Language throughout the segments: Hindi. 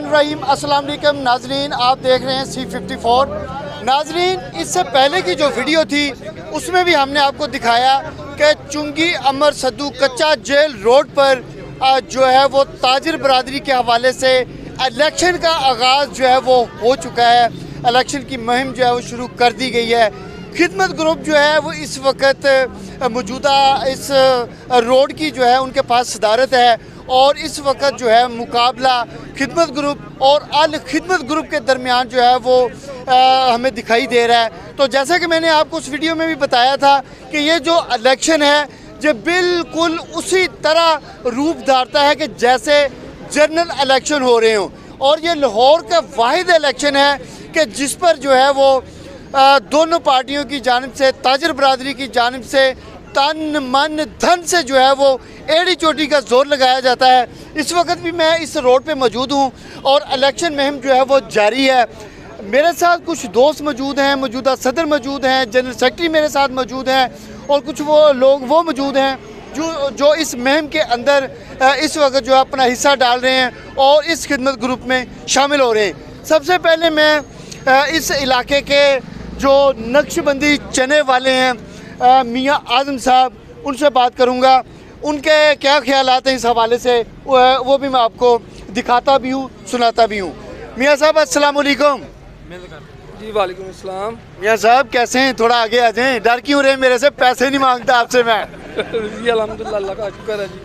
रहीम अस्सलाम वालेकुम नाजरीन, आप देख रहे हैं C54। नाजरीन, इससे पहले की जो वीडियो थी उसमें भी हमने आपको दिखाया कि चुंगी अमर सद्दू कच्चा जेल रोड पर जो है वो ताजिर बरादरी के हवाले से इलेक्शन का आगाज़ जो है वो हो चुका है। इलेक्शन की मुहिम जो है वो शुरू कर दी गई है। खिदमत ग्रुप जो है वो इस वक्त मौजूदा इस रोड की जो है उनके पास सदारत है और इस वक्त जो है मुकाबला खिदमत ग्रुप और अल खिदमत ग्रुप के दरमियान जो है वो हमें दिखाई दे रहा है। तो जैसा कि मैंने आपको उस वीडियो में भी बताया था कि ये जो इलेक्शन है जो बिल्कुल उसी तरह रूप धारता है कि जैसे जनरल इलेक्शन हो रहे हों, और ये लाहौर का वाहिद इलेक्शन है कि जिस पर जो है वो दोनों पार्टियों की जानिब से, ताजिर बरादरी की जानिब से तन मन धन से जो है वो एड़ी चोटी का जोर लगाया जाता है। इस वक्त भी मैं इस रोड पे मौजूद हूँ और इलेक्शन मुहिम जो है वो जारी है। मेरे साथ कुछ दोस्त मौजूद हैं, मौजूदा सदर मौजूद हैं, जनरल सेक्रेटरी मेरे साथ मौजूद हैं और कुछ वो लोग वो मौजूद हैं जो इस मुहिम के अंदर इस वक्त जो है अपना हिस्सा डाल रहे हैं और इस खिदमत ग्रुप में शामिल हो रहे हैं। सबसे पहले मैं इस इलाके के जो नक्शबंदी चने वाले हैं मियाँ आज़म साहब, उनसे बात करूँगा। उनके क्या ख्यालात हैं इस हवाले से वो भी मैं आपको दिखाता भी हूँ, सुनाता भी हूँ। मियाँ साहब अस्सलाम वालेकुम। जी वालेकुम अस्सलाम। मियाँ साहब कैसे हैं? थोड़ा आगे आ जाएं। डर क्यों रहे? मेरे से पैसे नहीं मांगता आपसे मैं। जी अल्हम्दुलिल्लाह, अल्लाह का शुक्र है जी।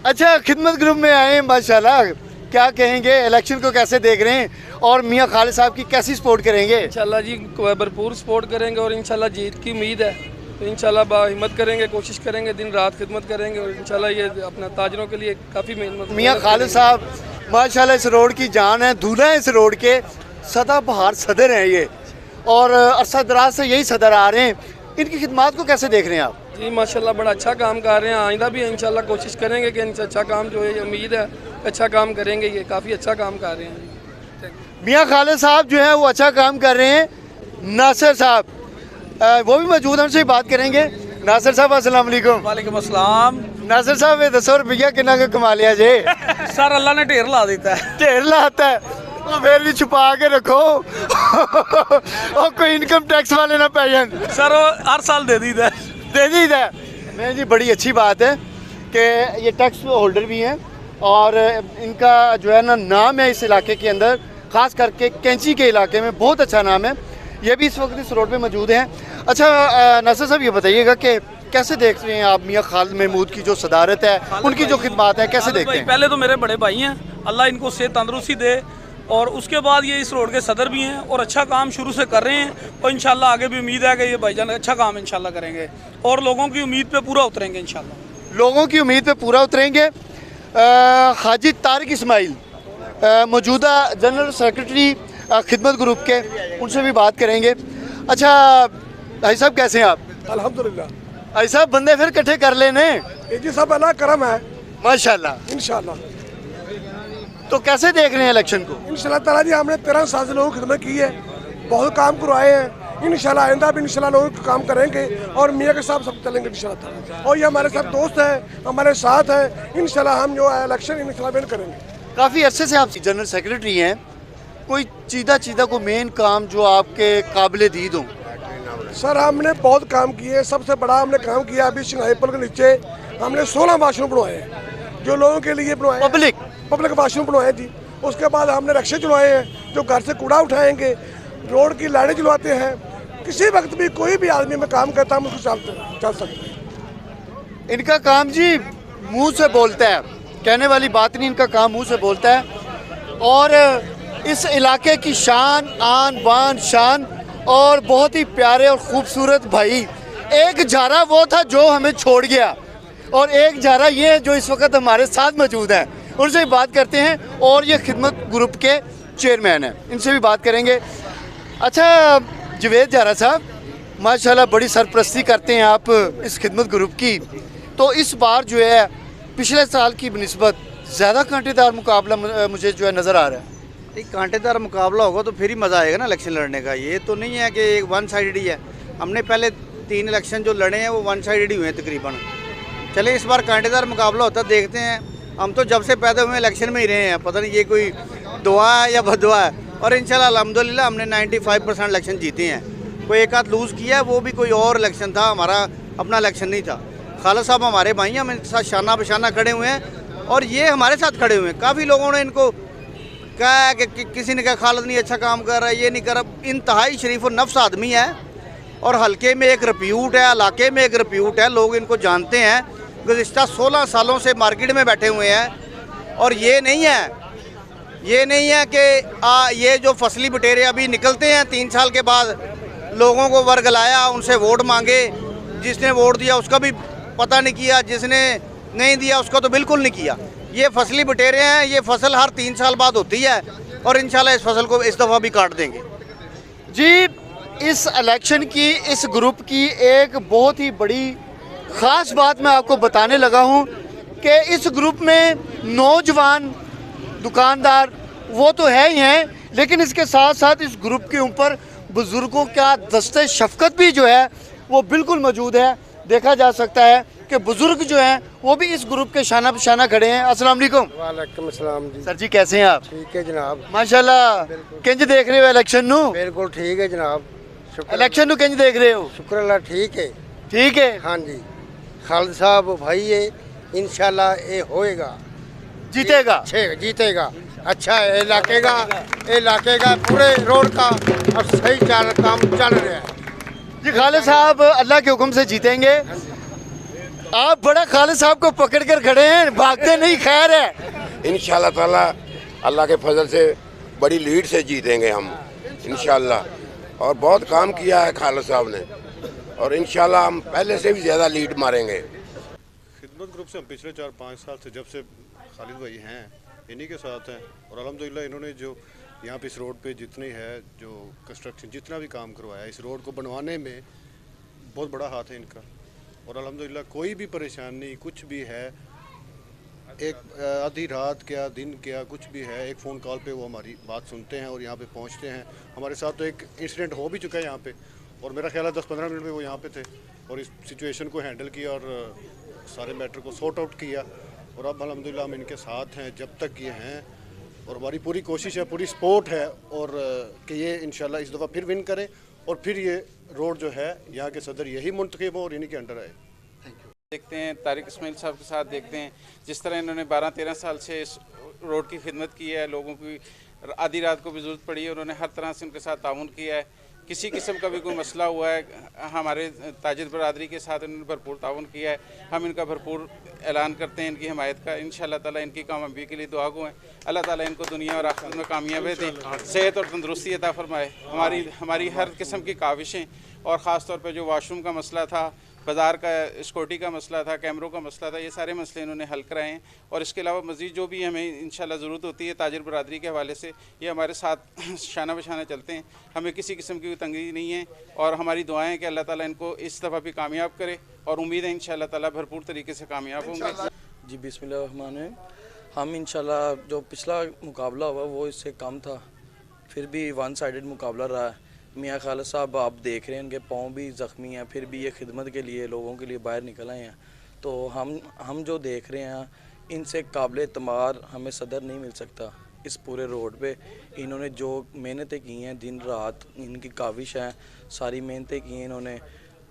अच्छा, खिदमत ग्रुप में आए हैं माशाल्लाह, क्या कहेंगे? इलेक्शन को कैसे देख रहे हैं और मियाँ खालिद साहब की कैसी सपोर्ट करेंगे? इंशाल्लाह जी भरपूर सपोर्ट करेंगे और इंशाल्लाह जीत की उम्मीद है। तो इंशाल्लाह बाहिम्मत करेंगे, कोशिश करेंगे, दिन रात खिदमत करेंगे और इंशाल्लाह ये अपना ताजरों के लिए काफ़ी मेहनत। मियाँ खालिद साहब माशाल्लाह इस रोड की जान है, दूल्हा है इस रोड के, सदाबहार सदर हैं ये और अरसा दराज से यही सदर आ रहे हैं। इनकी खिदमत को कैसे देख रहे हैं आप? जी माशाल्लाह बड़ा अच्छा काम कर रहे हैं। आइंदा भी इंशाल्लाह कोशिश करेंगे कि इनसे अच्छा काम जो है, उम्मीद है अच्छा काम करेंगे। ये काफ़ी अच्छा काम कर रहे हैं। मियाँ खालिद साहब जो है वो अच्छा काम कर रहे हैं। नासिर साहब वो भी मौजूद हैं, उनसे बात करेंगे। नासिर साहब अस्सलाम वालेकुम। वालेकुम अस्सलाम। नासिर साहब ये 10 रुपया कितना का कमा लिया जे? सर अल्लाह ने ढेर ला देता है। ढेर लाता है तो फिर भी छुपा के रखो और कोई इनकम टैक्स वाले ना पै जान। सर हर साल दे दीदा है। मैं जी बड़ी अच्छी बात है कि ये टैक्स होल्डर भी हैं और इनका जो है ना नाम है इस इलाके के अंदर, ख़ास करके कैंची के इलाके में बहुत अच्छा नाम है। ये भी इस वक्त इस रोड पे मौजूद हैं। अच्छा नासिर साहब ये बताइएगा कि कैसे देख रहे हैं आप मियाँ खालिद महमूद की जो सदारत है, उनकी जो खिदमत है, कैसे देखते हैं? पहले तो मेरे बड़े भाई हैं, अल्लाह इनको सेहत तंदुरुस्ती दे और उसके बाद ये इस रोड के सदर भी हैं और अच्छा काम शुरू से कर रहे हैं और इंशाल्लाह आगे भी उम्मीद है कि ये भाईजान अच्छा काम इंशाल्लाह करेंगे और लोगों की उम्मीद पे पूरा उतरेंगे इंशाल्लाह। लोगों की उम्मीद पे पूरा उतरेंगे। हाजी तारिक इस्माइल मौजूदा जनरल सेक्रेटरी खिदमत ग्रुप के, उनसे भी बात करेंगे। अच्छा भाई साहब कैसे हैं आप? अल्हम्दुलिल्लाह। भाई साहब बंदे फिर इकट्ठे कर लेने जी सब अल्लाह करम है माशाल्लाह इंशाल्लाह। तो कैसे देख रहे हैं इलेक्शन को? इंशाल्लाह ताला जी हमने 13 साल से लोगों की खिदमत की है, बहुत काम करवाए हैं। इंशाल्लाह आइंदा भी इंशाल्लाह लोग काम करेंगे और मियाँ के साथ सब चलेंगे इंशाल्लाह ताला। और ये हमारे साथ दोस्त हैं, हमारे साथ हैं। इंशाल्लाह हम जो है इलेक्शन इंशाल्लाह विन करेंगे। काफ़ी अरसे से आप जनरल सेक्रेटरी हैं, कोई चीदा कोई मेन काम जो आपके काबिल दीद हो? सर हमने बहुत काम किए। सबसे बड़ा हमने काम किया अभी शंघाई पुल के नीचे हमने 16 वाशरूम बनवाए हैं जो लोगों के लिए बनवाए, पब्लिक वाशरूम बनवाए जी। उसके बाद हमने रिक्शे चलवाए हैं जो घर से कूड़ा उठाएंगे, रोड की लाइटें जलवाते हैं। किसी वक्त भी कोई भी आदमी में काम करता हम उसको चल सकते हैं। इनका काम जी मुंह से बोलता है, कहने वाली बात नहीं, इनका काम मुंह से बोलता है और इस इलाके की शान आन बान शान और बहुत ही प्यारे और ख़ूबसूरत भाई। एक झारा वो था जो हमें छोड़ गया और एक झारा ये है जो इस वक्त हमारे साथ मौजूद है। उनसे भी बात करते हैं और ये खिदमत ग्रुप के चेयरमैन हैं, इनसे भी बात करेंगे। अच्छा जवेद जारा साहब, माशाल्लाह बड़ी सरपरस्ती करते हैं आप इस खिदमत ग्रुप की, तो इस बार जो है पिछले साल की बनिस्बत ज़्यादा कांटेदार मुकाबला मुझे जो है नज़र आ रहा है। एक कांटेदार मुकाबला होगा तो फिर ही मज़ा आएगा ना इलेक्शन लड़ने का। ये तो नहीं है कि एक वन साइडेड ही है। हमने पहले 3 इलेक्शन जो लड़े हैं वो वन साइडेड ही हुए हैं तकरीबन। चले इस बार कांटेदार मुकाबला होता देखते हैं। हम तो जब से पैदा हुए इलेक्शन में ही रहे हैं, पता नहीं ये कोई दुआ है या बदुआ है। और इंशाल्लाह अल्हम्दुलिल्लाह हमने 95% इलेक्शन जीते हैं। कोई एक आध लूज़ किया है, वो भी कोई और इलेक्शन था, हमारा अपना इलेक्शन नहीं था। खालिद साहब हमारे भाई हैं, हम इनके साथ शाना बशाना खड़े हुए हैं और ये हमारे साथ खड़े हुए हैं। काफ़ी लोगों ने इनको कहा है कि किसी ने कहा खालिद नहीं अच्छा काम कर रहा है, ये नहीं कर रहा। इंतहाई शरीफ और नफ्स आदमी है और हल्के में एक रिप्यूट है, इलाके में एक रिप्यूट है, लोग इनको जानते हैं। गुज़िश्ता 16 सालों से मार्केट में बैठे हुए हैं और ये नहीं है कि ये जो फसली बटेरे अभी निकलते हैं 3 साल के बाद, लोगों को वर्गलाया, उनसे वोट मांगे। जिसने वोट दिया उसका भी पता नहीं किया, जिसने नहीं दिया उसका तो बिल्कुल नहीं किया। ये फसली बटेरे हैं, ये फसल हर 3 साल बाद होती है और इंशाल्लाह इस फसल को इस दफ़ा भी काट देंगे। जी, इस इलेक्शन की, इस ग्रुप की एक बहुत ही बड़ी ख़ास बात मैं आपको बताने लगा हूँ कि इस ग्रुप में नौजवान दुकानदार वो तो है ही हैं, लेकिन इसके साथ साथ इस ग्रुप के ऊपर बुज़ुर्गों का दस्ते शफ़क़त भी जो है वो बिल्कुल मौजूद है। देखा जा सकता है कि बुज़ुर्ग जो हैं वो भी इस ग्रुप के शाना बशाना खड़े हैं। अस्सलाम वालेकुम। वालेकुम अस्सलाम जी। सर जी कैसे हैं आप? ठीक है जनाब। माशाल्लाह, किंज देख रहे हो इलेक्शन नू? बिल्कुल ठीक है जनाब। इलेक्शन नू किंज देख रहे हो? शुक्र अल्लाह ठीक है। ठीक है, हाँ जी। खालिद साहब भाई है, इंशाल्लाह ये होएगा, जीतेगा। जीतेगा। अच्छा है इलाके का पूरे रोड का अब सही काम चल रहा है जी। खालिद साहब अल्लाह के हुक्म से जीतेंगे। आप बड़ा खालिद साहब को पकड़ कर खड़े हैं, भागते नहीं, खैर है। इंशाल्लाह ताला अल्लाह के फजल से बड़ी लीड से जीतेंगे हम इंशाल्लाह। और बहुत काम किया है खालिद साहब ने और इंशाल्लाह हम पहले से भी ज़्यादा लीड मारेंगे। खिदमत ग्रुप से हम पिछले 4-5 साल से जब से खालिद भाई हैं इन्हीं के साथ हैं और अल्हम्दुलिल्लाह इन्होंने जो यहाँ पे इस रोड पे जितनी है जो कंस्ट्रक्शन जितना भी काम करवाया इस रोड को बनवाने में बहुत बड़ा हाथ है इनका। और अल्हम्दुलिल्लाह कोई भी परेशानी कुछ भी है, एक आधी रात क्या दिन क्या कुछ भी है, एक फ़ोन कॉल पे वो हमारी बात सुनते हैं और यहाँ पे पहुँचते हैं। हमारे साथ तो एक इंसिडेंट हो भी चुका है यहाँ पे और मेरा ख्याल है 10-15 मिनट में वो यहाँ पे थे और इस सिचुएशन को हैंडल किया और सारे मैटर को सॉर्ट आउट किया। और अब अल्हम्दुलिल्लाह हम इनके साथ हैं जब तक ये हैं और हमारी पूरी कोशिश है, पूरी सपोर्ट है और कि ये इंशाल्लाह इस दफ़ा फिर विन करें और फिर ये रोड जो है यहाँ के सदर यही मुंतखब हो और इन्हीं के अंडर आए। देखते हैं तारिक इस्माइल साहब के साथ, देखते हैं जिस तरह इन्होंने 12-13 साल से इस रोड की खिदमत की है, लोगों की आधी रात को भी ज़रूरत पड़ी है, उन्होंने हर तरह से उनके साथ ताउन किया है। किसी किस्म का भी कोई मसला हुआ है, हमारे ताजिर बरादरी के साथ इन्होंने भरपूर ताउन किया है। हम इनका भरपूर ऐलान करते हैं इनकी हिमायत का। इंशाअल्लाह ताला इनकी कामयाबी के लिए दुआ गो हैं। अल्लाह ताला इनको दुनिया और आखिरत में कामयाबी दें, सेहत और तंदुरुस्ती अता फरमाए। हमारी हर किस्म की काविशें और ख़ास तौर पर जो वाशरूम का मसला था, बाज़ार का सिक्योरिटी का मसला था, कैमरों का मसला था, ये सारे मसले इन्होंने हल कराए हैं। और इसके अलावा मज़ीद जो भी हमें इंशाल्लाह ज़रूरत होती है ताजिर बरादरी के हवाले से, ये हमारे साथ शाना बशाना चलते हैं। हमें किसी किस्म की तंगी नहीं है और हमारी दुआएं हैं कि अल्लाह ताला इनको इस दफ़ा भी कामयाब करे और उम्मीद है इंशाल्लाह ताला भरपूर तरीके से कामयाब होंगे। जी बिस्मिल्लाह। हम इंशाल्लाह जो पिछला मुकाबला हुआ वो इससे कम था, फिर भी वन साइडेड मुकाबला रहा है। मियाँ खालिद साहब आप देख रहे हैं उनके पाँव भी ज़ख्मी हैं, फिर भी ये खिदमत के लिए लोगों के लिए बाहर निकल आए हैं। तो हम जो देख रहे हैं इनसे काबिल एतमार हमें सदर नहीं मिल सकता। इस पूरे रोड पे इन्होंने जो मेहनतें की हैं, दिन रात इनकी काविश है, सारी मेहनतें की हैं इन्होंने,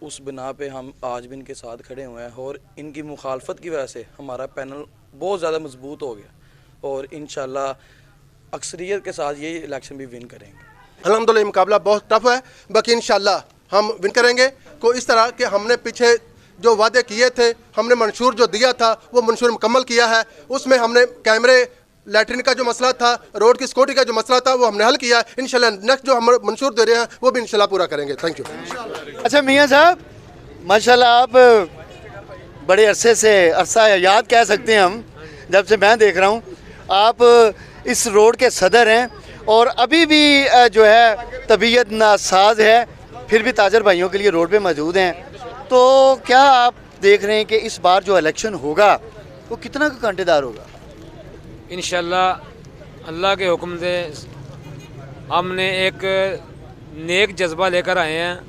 उस बिना पे हम आज भी इनके साथ खड़े हुए हैं। और इनकी मुखालफत की वजह से हमारा पैनल बहुत ज़्यादा मजबूत हो गया और इंशाल्लाह अक्सरियत के साथ ये इलेक्शन भी विन करेंगे। अल्हम्दुलिल्लाह मुकाबला बहुत टफ है, बाकी इंशाल्लाह हम विन करेंगे। को इस तरह कि हमने पीछे जो वादे किए थे, हमने मंशूर जो दिया था वो मंशूर मुकम्मल किया है। उसमें हमने कैमरे, लैट्रिन का जो मसला था, रोड की सिक्योरिटी का जो मसला था वो हमने हल किया है। इंशाल्लाह नेक्स्ट जो हम मंशूर दे रहे हैं वो भी इंशाल्लाह पूरा करेंगे। Thank you. अच्छा मियाँ साहब, माशाल्लाह आप बड़े अरसे से, अरसा याद कह सकते हैं हम, जब से मैं देख रहा हूँ आप इस रोड के सदर हैं और अभी भी जो है तबीयत नासाज है, फिर भी ताजर भाइयों के लिए रोड पे मौजूद हैं। तो क्या आप देख रहे हैं कि इस बार जो इलेक्शन होगा वो कितना का कांटेदार होगा? इंशाल्लाह अल्लाह के हुक्म से हमने एक नेक जज्बा लेकर आए हैं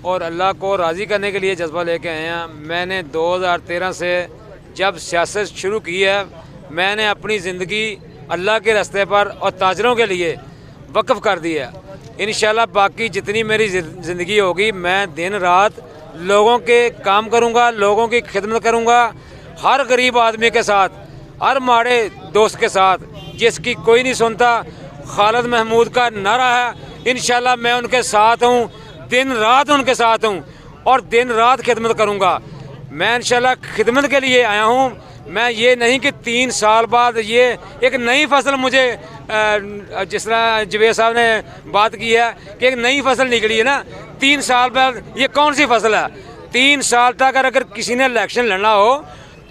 और अल्लाह को राज़ी करने के लिए जज्बा लेकर आए हैं। मैंने 2013 से जब सियासत शुरू की है, मैंने अपनी ज़िंदगी अल्लाह के रास्ते पर और ताजरों के लिए वक्फ़ कर दी है। इंशाल्लाह बाकी जितनी मेरी ज़िंदगी होगी, मैं दिन रात लोगों के काम करूँगा, लोगों की खिदमत करूँगा, हर गरीब आदमी के साथ, हर माड़े दोस्त के साथ जिसकी कोई नहीं सुनता। खालिद महमूद का नारा है, इंशाल्लाह मैं उनके साथ हूँ, दिन रात उनके साथ हूँ और दिन रात खिदमत करूँगा। मैं इंशाल्लाह खिदमत के लिए आया हूँ। मैं ये नहीं कि 3 साल बाद ये एक नई फसल मुझे जिस तरह जवेद साहब ने बात की है कि एक नई फसल निकली है ना, 3 साल बाद ये कौन सी फसल है? 3 साल तक अगर किसी ने इलेक्शन लड़ना हो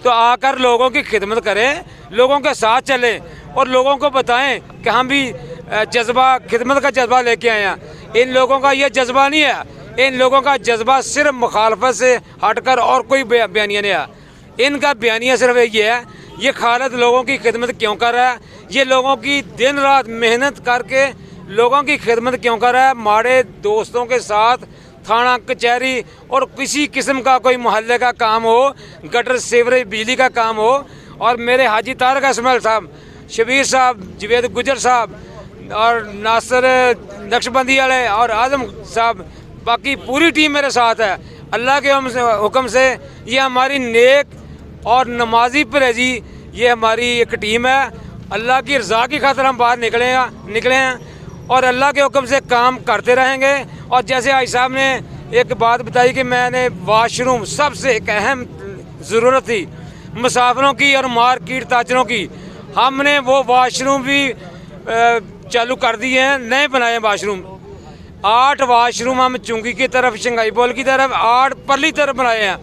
तो आकर लोगों की खिदमत करें, लोगों के साथ चलें और लोगों को बताएं कि हम भी जज्बा खिदमत का जज्बा लेके आए हैं। इन लोगों का ये जज्बा नहीं है, इन लोगों का जज्बा सिर्फ मुखालफत से हटकर और कोई बयानिया नहीं है। इनका बयानिया सिर्फ ये है, ये खालिद लोगों की खिदमत क्यों कर रहा है, ये लोगों की दिन रात मेहनत करके लोगों की खिदमत क्यों कर रहा है। माड़े दोस्तों के साथ थाना कचहरी और किसी किस्म का कोई मोहल्ले का काम हो, गटर सीवरेज बिजली का काम हो, और मेरे हाजी तारक इसमाइल साहब, शबीर साहब, जवेद गुजर साहब और नासिर नक्शबंदी वाले और आजम साहब, बाकी पूरी टीम मेरे साथ है। अल्लाह के हुक्म से ये हमारी नेक और नमाजी परहेजी ये हमारी एक टीम है। अल्लाह की रज़ा की खातिर हम बाहर निकले हैं और अल्लाह के हुक्म से काम करते रहेंगे। और जैसे आई साहब ने एक बात बताई कि मैंने वाशरूम, सबसे एक अहम ज़रूरत थी मुसाफिरों की और मार्केट ताजरों की, हमने वो वाशरूम भी चालू कर दिए हैं, नए बनाए वाशरूम। 8 वाशरूम हम चुंगी की तरफ, शंघाई बोल की तरफ, 8 परली तरफ बनाए हैं।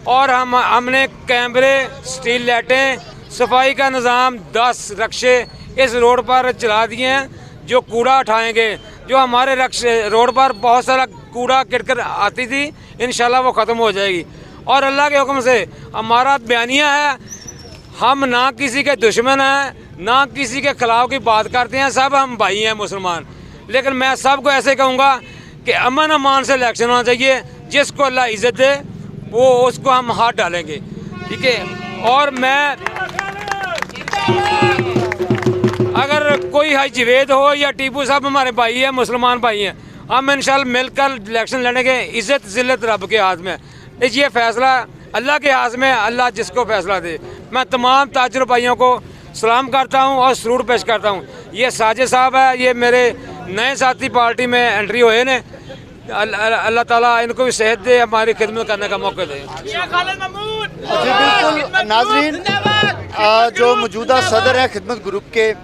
और हमने कैमरे, स्टील लाइटें, सफाई का निज़ाम, 10 रक्शे इस रोड पर चला दिए हैं जो कूड़ा उठाएंगे। जो हमारे रोड पर बहुत सारा कूड़ा किरकर आती थी, इंशाल्लाह वो ख़त्म हो जाएगी। और अल्लाह के हुक्म से हमारा बयानिया है, हम ना किसी के दुश्मन हैं, ना किसी के खिलाफ की बात करते हैं, सब हम भाई हैं मुसलमान। लेकिन मैं सबको ऐसे कहूँगा कि अमन अमान से इलेक्शन होना चाहिए, जिसको अल्लाह इज़्ज़त दे वो उसको हम हाथ डालेंगे, ठीक है। और मैं अगर कोई हाई जवेद हो या टीपू साहब हमारे भाई हैं, मुसलमान भाई हैं, हम इंशाल्लाह मिलकर इलेक्शन लड़ेंगे। इज़्ज़त ज़िल्लत रब के हाथ में, ये फैसला अल्लाह के हाथ में, अल्लाह जिसको फैसला दे। मैं तमाम ताजर भाइयों को सलाम करता हूँ और सरूर पेश करता हूँ। ये साजिद साहब है, ये मेरे नए साथी पार्टी में एंट्री हुए ने, अल्लाह ताला इनको भी सेहत दे, हमारी खिदमत करने का मौका दे। जी बिल्कुल नाज़रीन, जो मौजूदा सदर हैं खिदमत ग्रुप के,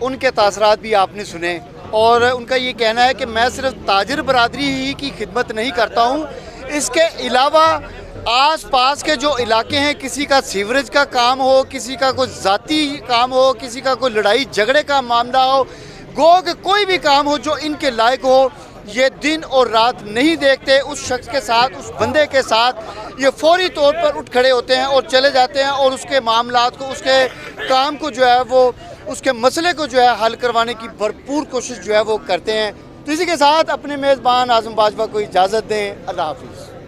उनके तासरात भी आपने सुने और उनका ये कहना है कि मैं सिर्फ ताजिर बरादरी ही की खिदमत नहीं करता हूँ, इसके अलावा आस पास के जो इलाके हैं, किसी का सीवरेज का काम हो, किसी का कोई ज़ाती काम हो, किसी का कोई लड़ाई झगड़े का मामला हो, गो के कोई भी काम हो जो इनके लायक हो, ये दिन और रात नहीं देखते। उस शख्स के साथ, उस बंदे के साथ ये फौरी तौर पर उठ खड़े होते हैं और चले जाते हैं और उसके मामलात को, उसके काम को जो है वो, उसके मसले को जो है हल करवाने की भरपूर कोशिश जो है वो करते हैं। तो इसी के साथ अपने मेज़बान आज़म बाजवा को इजाज़त दें। अल्लाह हाफिज़।